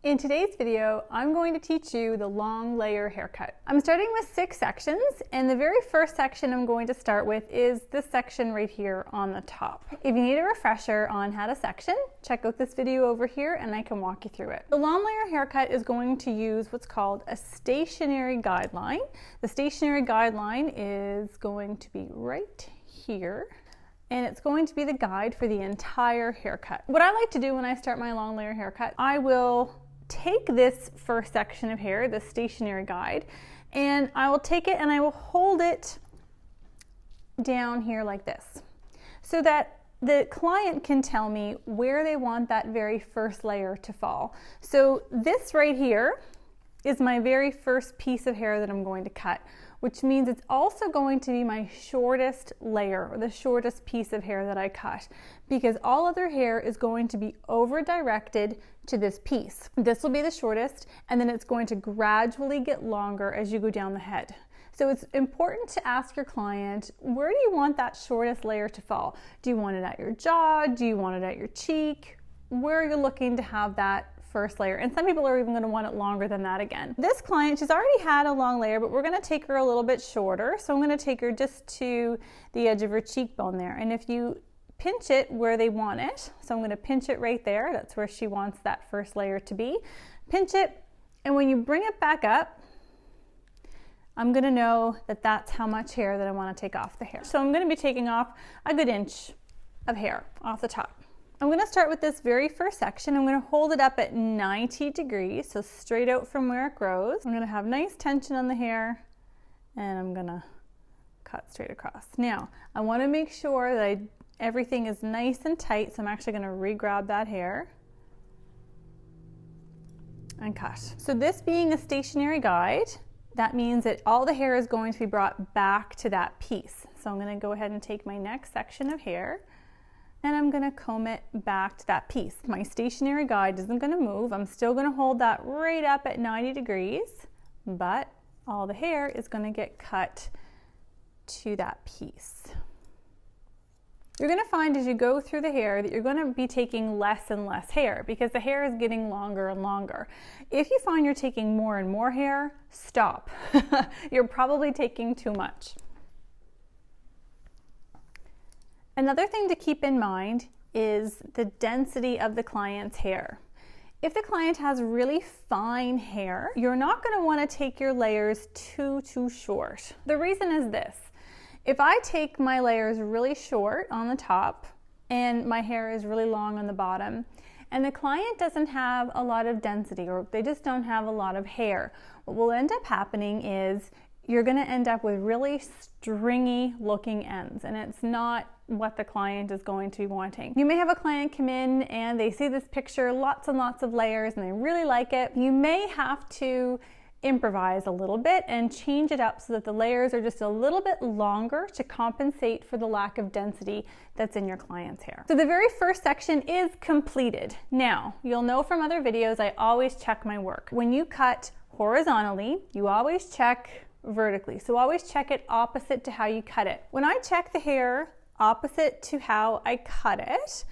In today's video, I'm going to teach you the long layer haircut. I'm starting with 6 sections, and the very first section I'm going to start with is this section right here on the top. If you need a refresher on how to section, check out this video over here and I can walk you through it. The long layer haircut is going to use what's called a stationary guideline. The stationary guideline is going to be right here, and it's going to be the guide for the entire haircut. What I like to do when I start my long layer haircut, I will take this first section of hair, the stationary guide, and I will take it and I will hold it down here like this so that the client can tell me where they want that very first layer to fall. So this right here is my very first piece of hair that I'm going to cut, which means it's also going to be my shortest layer, or the shortest piece of hair that I cut, because all other hair is going to be over directed to this piece. This will be the shortest, and then it's going to gradually get longer as you go down the head. So it's important to ask your client, where do you want that shortest layer to fall? Do you want it at your jaw? Do you want it at your cheek? Where are you looking to have that first layer? And some people are even going to want it longer than that again. This client, she's already had a long layer, but we're going to take her a little bit shorter. So I'm going to take her just to the edge of her cheekbone there. And if you pinch it where they want it, so I'm going to pinch it right there, that's where she wants that first layer to be. Pinch it, and when you bring it back up, I'm going to know that that's how much hair that I want to take off the hair. So I'm going to be taking off a good inch of hair off the top. I'm going to start with this very first section. I'm going to hold it up at 90 degrees, so straight out from where it grows. I'm going to have nice tension on the hair, and I'm going to cut straight across. Now, I want to make sure that everything is nice and tight, so I'm actually going to re-grab that hair and cut. So this being a stationary guide, that means that all the hair is going to be brought back to that piece. So I'm going to go ahead and take my next section of hair, and I'm going to comb it back to that piece. My stationary guide isn't going to move. I'm still going to hold that right up at 90 degrees, but all the hair is going to get cut to that piece. You're going to find as you go through the hair that you're going to be taking less and less hair because the hair is getting longer and longer. If you find you're taking more and more hair, stop. You're probably taking too much. Another thing to keep in mind is the density of the client's hair. If the client has really fine hair, you're not going to want to take your layers too short. The reason is this. If I take my layers really short on the top and my hair is really long on the bottom, and the client doesn't have a lot of density or they just don't have a lot of hair, what will end up happening is you're going to end up with really stringy looking ends, and it's not what the client is going to be wanting. You may have a client come in and they see this picture, lots and lots of layers, and they really like it. You may have to improvise a little bit and change it up so that the layers are just a little bit longer to compensate for the lack of density that's in your client's hair. So the very first section is completed. Now, you'll know from other videos, I always check my work. When you cut horizontally, you always check vertically. So always check it opposite to how you cut it. When I check the hair opposite to how I cut it,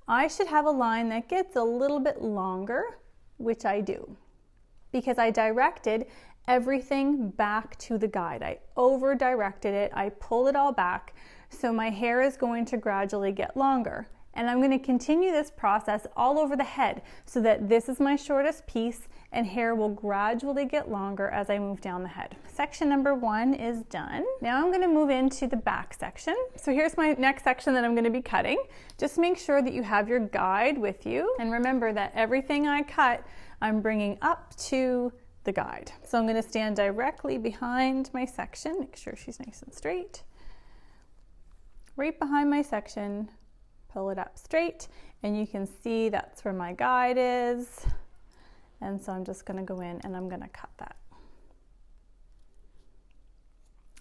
I should have a line that gets a little bit longer, which I do, because I directed everything back to the guide. I over directed it, I pulled it all back, so my hair is going to gradually get longer. And I'm going to continue this process all over the head so that this is my shortest piece and hair will gradually get longer as I move down the head. Section number 1 is done. Now I'm going to move into the back section. So here's my next section that I'm going to be cutting. Just make sure that you have your guide with you, and remember that everything I cut, I'm bringing up to the guide. So I'm going to stand directly behind my section, make sure she's nice and straight. Right behind my section, pull it up straight, and you can see that's where my guide is. And so I'm just going to go in and I'm going to cut that.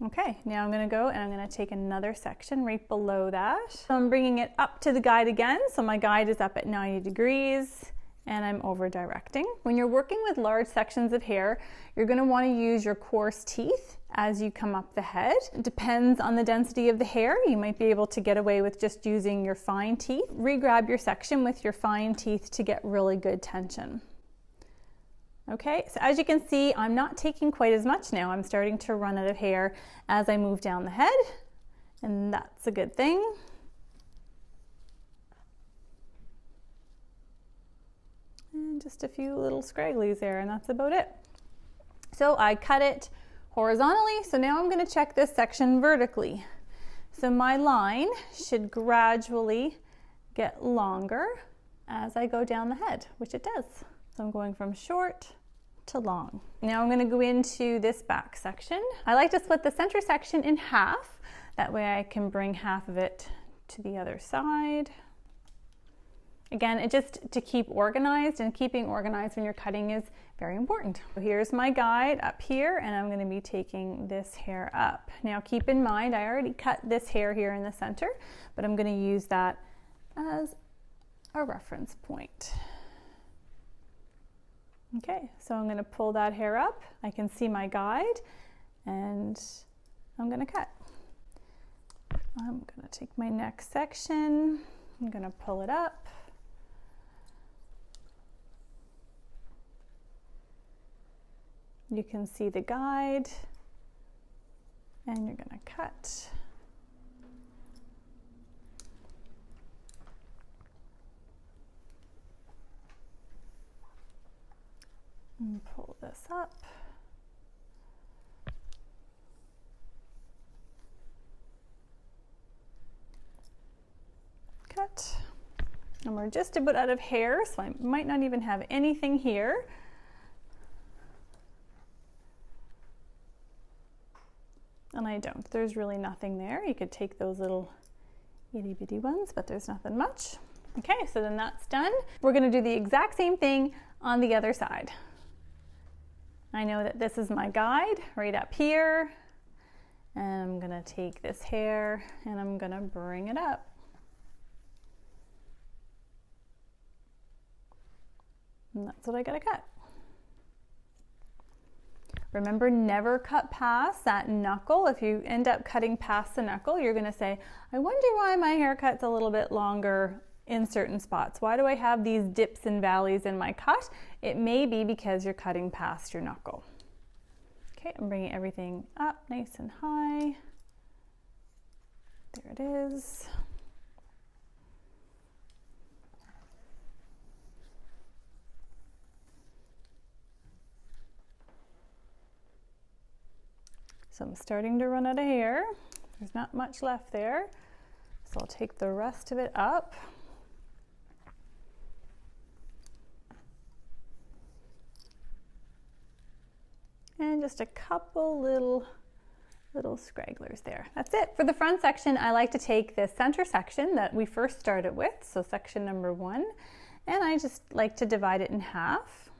Okay, now I'm going to go and I'm going to take another section right below that. So I'm bringing it up to the guide again. So my guide is up at 90 degrees. And I'm over directing. When you're working with large sections of hair, you're going to want to use your coarse teeth as you come up the head. It depends on the density of the hair. You might be able to get away with just using your fine teeth. Re-grab your section with your fine teeth to get really good tension. Okay, so as you can see, I'm not taking quite as much now. I'm starting to run out of hair as I move down the head, and that's a good thing. And just a few little scragglies there, and that's about it. So I cut it horizontally, so now I'm going to check this section vertically. So my line should gradually get longer as I go down the head, which it does. So I'm going from short to long. Now I'm going to go into this back section. I like to split the center section in half. That way I can bring half of it to the other side. Again, it just to keep organized, and keeping organized when you're cutting is very important. So here's my guide up here, and I'm going to be taking this hair up. Now keep in mind, I already cut this hair here in the center, but I'm going to use that as a reference point. Okay, so I'm going to pull that hair up. I can see my guide, and I'm going to cut. I'm going to take my next section. I'm going to pull it up. You can see the guide, and you're going to cut. And pull this up. Cut. And we're just about out of hair, so I might not even have anything here. And I don't. There's really nothing there. You could take those little itty bitty ones, but there's nothing much. Okay, so then that's done. We're going to do the exact same thing on the other side. I know that this is my guide right up here, and I'm going to take this hair and I'm going to bring it up. And that's what I got to cut. Remember, never cut past that knuckle. If you end up cutting past the knuckle, you're going to say, I wonder why my haircut's a little bit longer in certain spots. Why do I have these dips and valleys in my cut? It may be because you're cutting past your knuckle. Okay, I'm bringing everything up nice and high. There it is. So I'm starting to run out of hair. There's not much left there. So I'll take the rest of it up. And just a couple little scragglers there. That's it. For the front section, I like to take the center section that we first started with, so section number 1, and I just like to divide it in half.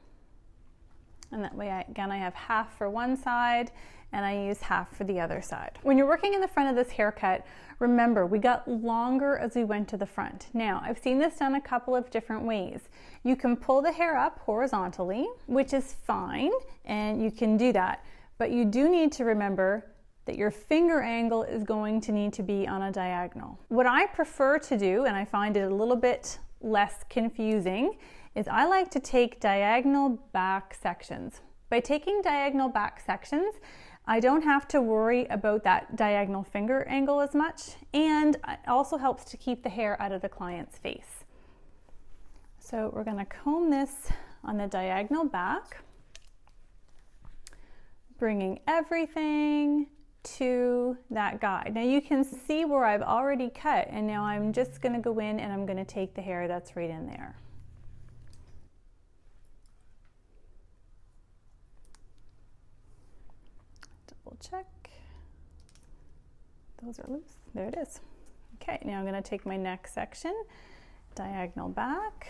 And that way, again, I have half for one side, and I use half for the other side. When you're working in the front of this haircut, remember, we got longer as we went to the front. Now, I've seen this done a couple of different ways. You can pull the hair up horizontally, which is fine, and you can do that. But you do need to remember that your finger angle is going to need to be on a diagonal. What I prefer to do, and I find it a little bit less confusing, is I like to take diagonal back sections. By taking diagonal back sections, I don't have to worry about that diagonal finger angle as much, and it also helps to keep the hair out of the client's face. So we're going to comb this on the diagonal back, bringing everything to that guide. Now you can see where I've already cut, and now I'm just going to go in and I'm going to take the hair that's right in there. Double check. Those are loose. There it is. Okay, now I'm going to take my next section, diagonal back,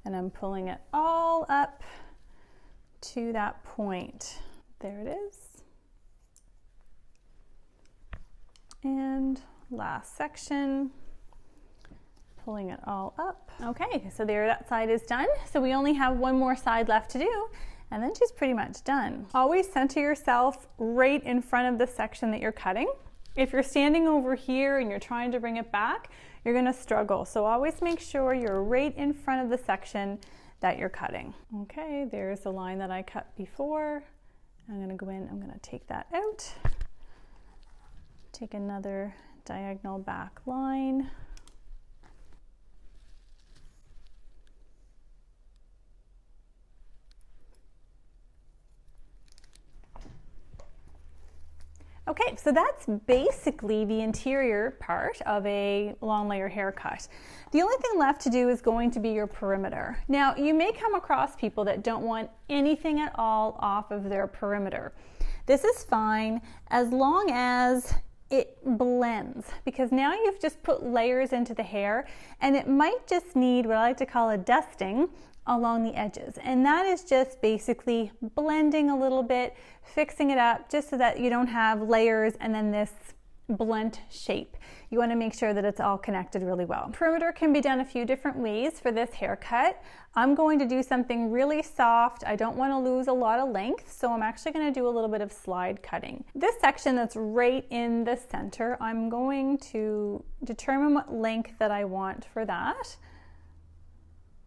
and I'm pulling it all up to that point. There it is. And last section, pulling it all up. Okay, so there, that side is done. So we only have one more side left to do, and then she's pretty much done. Always center yourself right in front of the section that you're cutting. If you're standing over here and you're trying to bring it back, you're gonna struggle. So always make sure you're right in front of the section that you're cutting. Okay, there's the line that I cut before. I'm going to go in, I'm going to take that out. Take another diagonal back line. Okay, so that's basically the interior part of a long layer haircut. The only thing left to do is going to be your perimeter. Now, you may come across people that don't want anything at all off of their perimeter. This is fine as long as it blends, because now you've just put layers into the hair and it might just need what I like to call a dusting along the edges, and that is just basically blending a little bit, fixing it up just so that you don't have layers and then this blunt shape. You want to make sure that it's all connected really well. Perimeter can be done a few different ways for this haircut. I'm going to do something really soft. I don't want to lose a lot of length, so I'm actually going to do a little bit of slide cutting. This section that's right in the center, I'm going to determine what length that I want for that.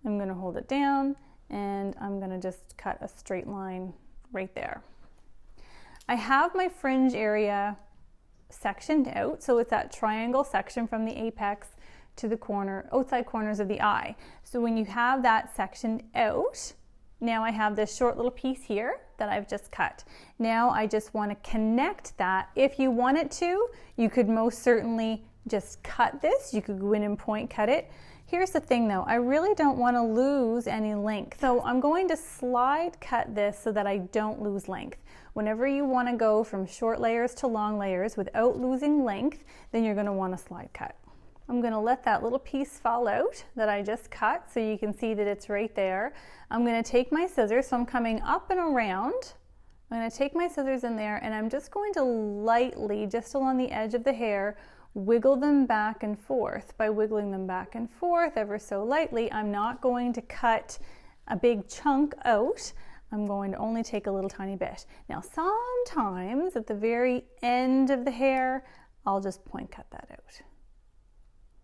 I'm going to hold it down and I'm going to just cut a straight line right there. I have my fringe area sectioned out, so it's that triangle section from the apex to the outside corners of the eye. So when you have that sectioned out, now I have this short little piece here that I've just cut. Now I just want to connect that. If you wanted to, you could most certainly just cut this. You could go in and point cut it. Here's the thing though, I really don't want to lose any length. So I'm going to slide cut this so that I don't lose length. Whenever you want to go from short layers to long layers without losing length, then you're going to want to slide cut. I'm going to let that little piece fall out that I just cut so you can see that it's right there. I'm going to take my scissors, so I'm coming up and around. I'm going to take my scissors in there and I'm just going to lightly, just along the edge of the hair, wiggle them back and forth. By wiggling them back and forth ever so lightly, I'm not going to cut a big chunk out. I'm going to only take a little tiny bit. Now sometimes at the very end of the hair, I'll just point cut that out,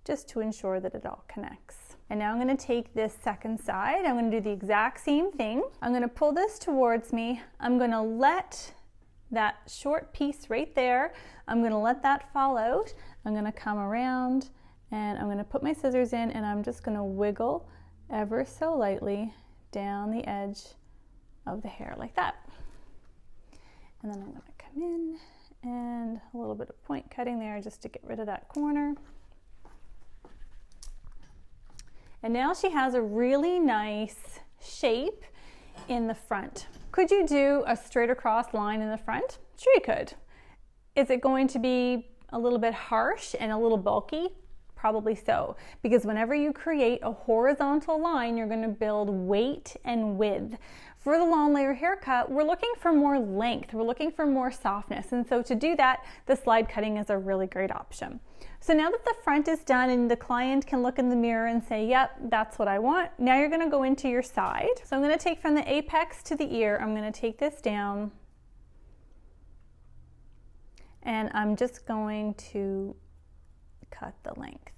just to ensure that it all connects. And now I'm going to take this second side. I'm going to do the exact same thing. I'm going to pull this towards me. I'm going to let that short piece right there, I'm going to let that fall out. I'm going to come around and I'm going to put my scissors in and I'm just going to wiggle ever so lightly down the edge of the hair like that. And then I'm going to come in and a little bit of point cutting there just to get rid of that corner. And now she has a really nice shape in the front. Could you do a straight across line in the front? Sure you could. Is it going to be a little bit harsh and a little bulky? Probably so, because whenever you create a horizontal line, you're going to build weight and width. For the long layer haircut, we're looking for more length, we're looking for more softness, and so to do that, the slide cutting is a really great option. So now that the front is done and the client can look in the mirror and say, yep, that's what I want, now you're going to go into your side. So I'm going to take from the apex to the ear, I'm going to take this down, and I'm just going to cut the length.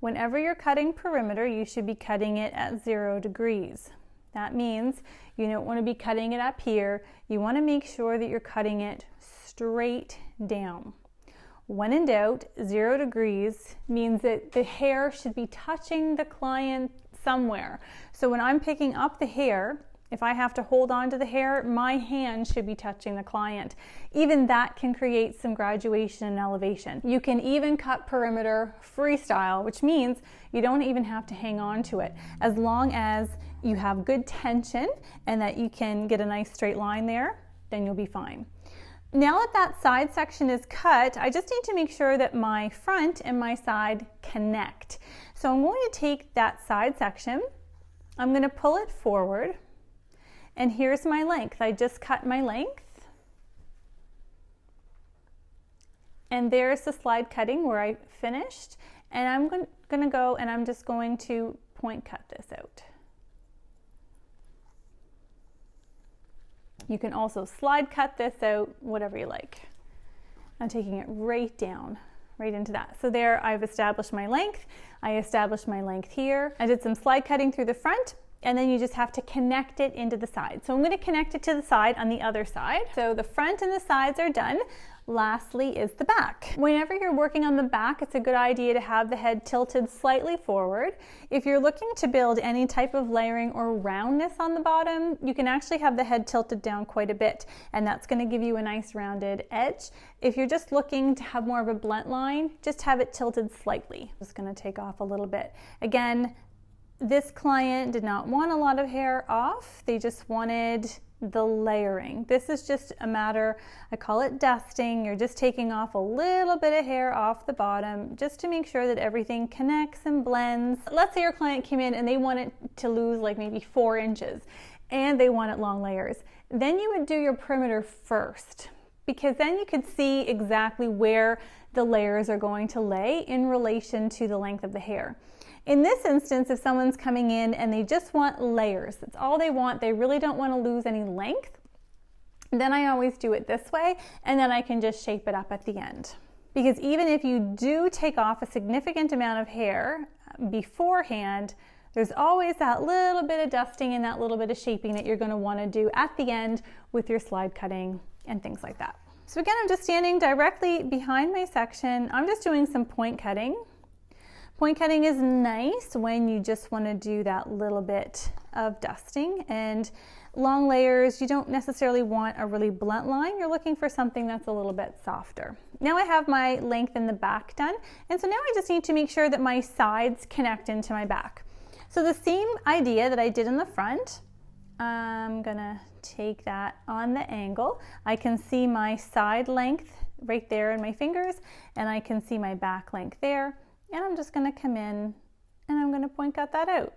Whenever you're cutting perimeter, you should be cutting it at 0 degrees. That means you don't want to be cutting it up here. You want to make sure that you're cutting it straight down. When in doubt, 0 degrees means that the hair should be touching the client somewhere. So when I'm picking up the hair, if I have to hold on to the hair, my hand should be touching the client. Even that can create some graduation and elevation. You can even cut perimeter freestyle, which means you don't even have to hang on to it. As long as you have good tension and that you can get a nice straight line there, then you'll be fine. Now that that side section is cut, I just need to make sure that my front and my side connect. So I'm going to take that side section, I'm going to pull it forward, and here's my length. I just cut my length. And there's the slide cutting where I finished. And I'm going to go and I'm just going to point cut this out. You can also slide cut this out, whatever you like. I'm taking it right down right into that. So there I've established my length. I established my length here. I did some slide cutting through the front, and then you just have to connect it into the side. So I'm going to connect it to the side on the other side. So the front and the sides are done. Lastly is the back. Whenever you're working on the back, it's a good idea to have the head tilted slightly forward. If you're looking to build any type of layering or roundness on the bottom, you can actually have the head tilted down quite a bit, and that's going to give you a nice rounded edge. If you're just looking to have more of a blunt line, just have it tilted slightly. Just going to take off a little bit. Again, this client did not want a lot of hair off. They just wanted the layering. This is just a matter, I call it dusting. You're just taking off a little bit of hair off the bottom just to make sure that everything connects and blends. Let's say your client came in and they wanted to lose like maybe 4 inches and they wanted long layers. Then you would do your perimeter first, because then you could see exactly where the layers are going to lay in relation to the length of the hair. In this instance, if someone's coming in and they just want layers, that's all they want, they really don't want to lose any length, then I always do it this way, and then I can just shape it up at the end. Because even if you do take off a significant amount of hair beforehand, there's always that little bit of dusting and that little bit of shaping that you're going to want to do at the end with your slide cutting and things like that. So again, I'm just standing directly behind my section. I'm just doing some point cutting. Point cutting is nice when you just want to do that little bit of dusting, and long layers, you don't necessarily want a really blunt line. You're looking for something that's a little bit softer. Now I have my length in the back done, and so now I just need to make sure that my sides connect into my back. So the same idea that I did in the front, I'm gonna take that on the angle. I can see my side length right there in my fingers, and I can see my back length there. And I'm just going to come in and I'm going to point cut that out,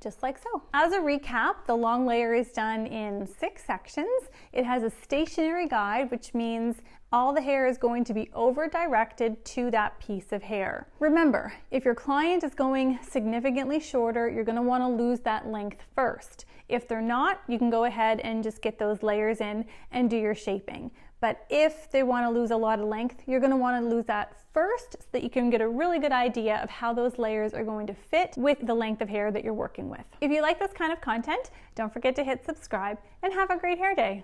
just like so. As a recap, the long layer is done in 6 sections. It has a stationary guide, which means all the hair is going to be over directed to that piece of hair. Remember, if your client is going significantly shorter, you're going to want to lose that length first. If they're not, you can go ahead and just get those layers in and do your shaping. But if they want to lose a lot of length, you're going to want to lose that first so that you can get a really good idea of how those layers are going to fit with the length of hair that you're working with. If you like this kind of content, don't forget to hit subscribe and have a great hair day.